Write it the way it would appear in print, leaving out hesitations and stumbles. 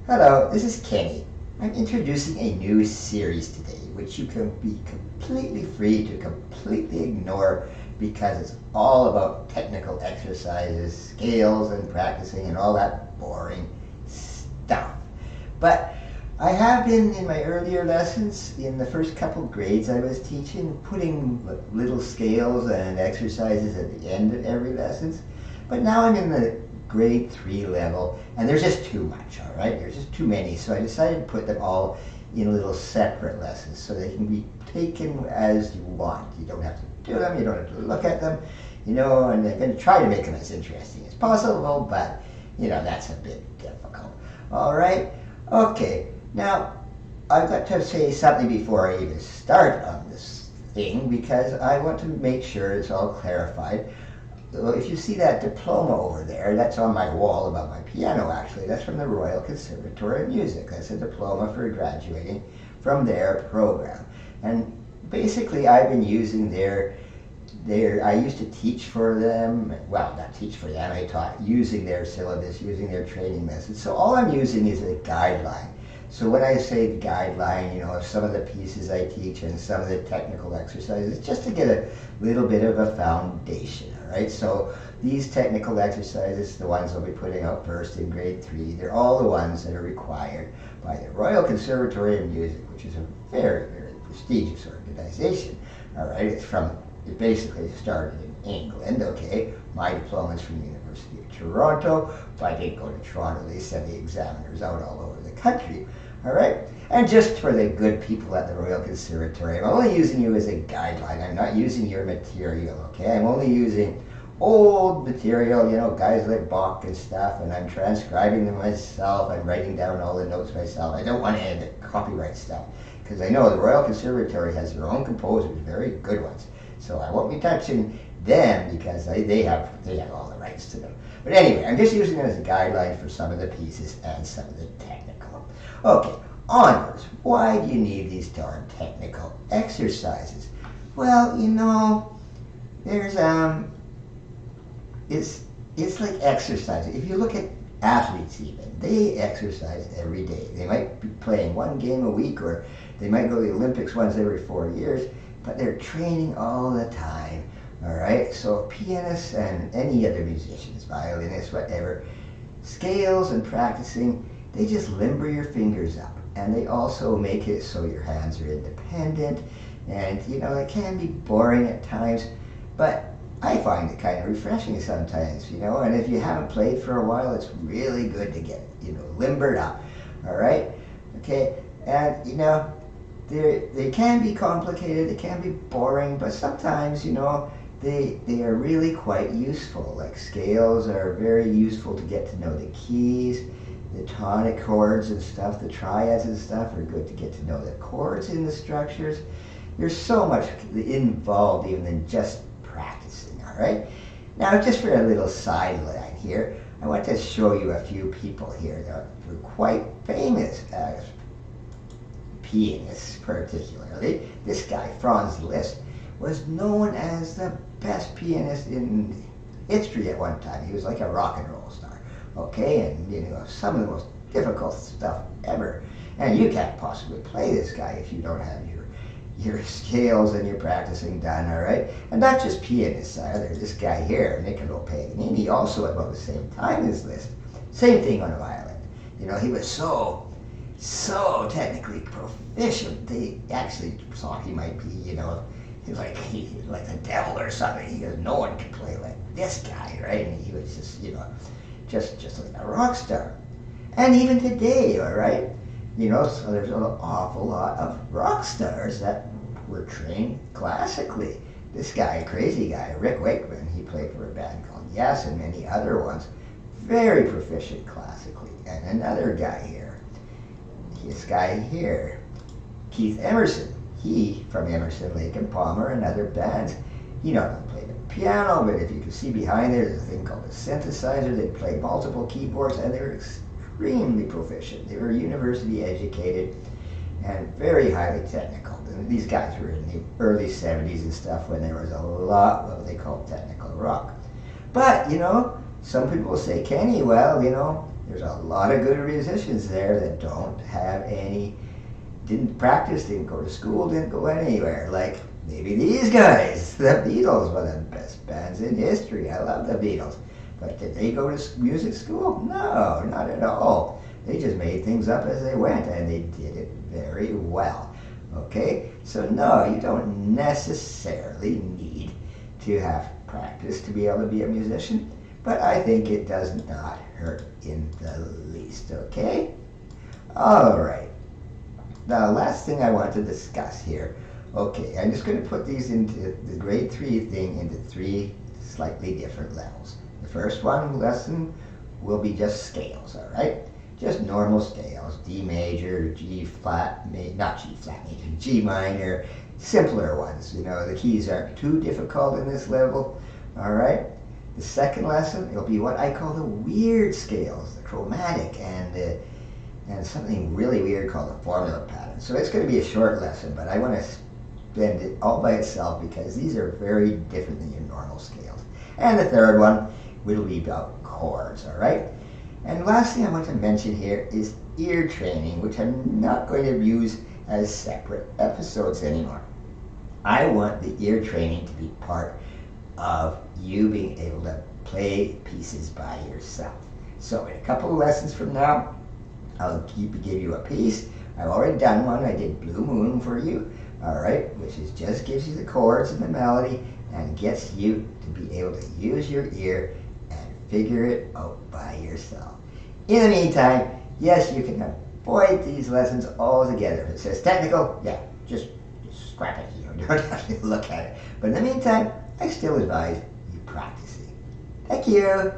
Hello, this is Kenny. I'm introducing a new series today, which you can be completely free to completely ignore because it's all about technical exercises, scales, and practicing and all that boring stuff. But I have been in my earlier lessons, in the first couple grades I was teaching, putting little scales and exercises at the end of every lesson. But now I'm in the grade 3 level, and there's just too much, all right? There's just too many, so I decided to put them all in little separate lessons so they can be taken as you want. You don't have to do them, you don't have to look at them, and I'm going to try to make them as interesting as possible, but, that's a bit difficult. All right? Okay, now, I've got to say something before I even start on this thing, because I want to make sure it's all clarified. Well, if you see that diploma over there, that's on my wall above my piano, actually. That's from the Royal Conservatory of Music. That's a diploma for graduating from their program. And basically, I've been using I used to teach for them. Well, not teach for them. I taught using their syllabus, using their training methods. So all I'm using is a guideline. So when I say guideline, of some of the pieces I teach and some of the technical exercises, just to get a little bit of a foundation, all right? So these technical exercises, the ones I'll be putting out first in grade 3, they're all the ones that are required by the Royal Conservatory of Music, which is a very, very prestigious organization, all right? It basically started in England, okay? My diploma is from the University of Toronto, but I didn't go to Toronto. They send the examiners out all over the country, all right? And just for the good people at the Royal Conservatory, I'm only using you as a guideline. I'm not using your material, okay? I'm only using old material, guys like Bach and stuff, and I'm transcribing them myself. I'm writing down all the notes myself. I don't want to add the copyright stuff, because I know the Royal Conservatory has their own composers, very good ones. So I won't be touching them because they have all the rights to them. But anyway, I'm just using it as a guideline for some of the pieces and some of the technical. Okay, onwards. Why do you need these darn technical exercises? Well, there's it's like exercise. If you look at athletes even, they exercise every day. They might be playing one game a week, or they might go to the Olympics once every 4 years, but they're training all the time, all right? So pianists and any other musicians, violinists, whatever, scales and practicing, they just limber your fingers up, and they also make it so your hands are independent, and it can be boring at times, but I find it kind of refreshing sometimes, and if you haven't played for a while, it's really good to get, limbered up, all right? Okay, and, they can be complicated, they can be boring, but sometimes, they are really quite useful. Like scales are very useful to get to know the keys, the tonic chords and stuff, the triads and stuff are good to get to know the chords in the structures. There's so much involved even in just practicing, all right? Now, just for a little sideline here, I want to show you a few people here that were quite famous as pianists, particularly. This guy, Franz Liszt, was known as the best pianist in history at one time. He was like a rock and roll star, okay? And, some of the most difficult stuff ever. And you can't possibly play this guy if you don't have your scales and your practicing done, all right? And not just pianists either. This guy here, Niccolo Paganini, also at about the same time as Liszt. Same thing on a violin. He was so technically proficient, they actually thought he might be, he's like the devil or something. He goes, no one can play like this guy, right? And he was just, just like a rock star. And even today, all right, so there's an awful lot of rock stars that were trained classically. This guy, crazy guy, Rick Wakeman, he played for a band called Yes and many other ones, very proficient classically. And another guy here, this guy here, Keith Emerson, he from Emerson, Lake and Palmer and other bands, he not only played the piano, but if you can see behind there, there's a thing called a synthesizer. They played multiple keyboards, and they were extremely proficient. They were university educated and very highly technical. And these guys were in the early 70s and stuff when there was a lot of what they called technical rock. But, some people say, Kenny, well, There's a lot of good musicians there that don't have any, didn't practice, didn't go to school, didn't go anywhere. Like maybe these guys, the Beatles, one of the best bands in history. I love the Beatles. But did they go to music school? No, not at all. They just made things up as they went, and they did it very well. Okay? So no, you don't necessarily need to have practice to be able to be a musician, but I think it does not hurt in the least, okay? All right. The last thing I want to discuss here, okay, I'm just going to put these into the grade 3 thing into 3 slightly different levels. The first lesson will be just scales, all right? Just normal scales, D major, G flat, not G flat major, G minor, simpler ones. You know, the keys aren't too difficult in this level, all right? The second lesson, it'll be what I call the weird scales, the chromatic, and something really weird called the formula pattern. So it's going to be a short lesson, but I want to spend it all by itself because these are very different than your normal scales. And the third one will be about chords, all right? And last thing I want to mention here is ear training, which I'm not going to use as separate episodes anymore. I want the ear training to be part of you being able to play pieces by yourself. So in a couple of lessons from now, I'll give you a piece. I've already done one. I did Blue Moon for you, all right, which just gives you the chords and the melody and gets you to be able to use your ear and figure it out by yourself. In the meantime, yes, you can avoid these lessons altogether. If it says technical, yeah, just scrap it. You don't have to look at it. But in the meantime, I still advise you practicing. Thank you.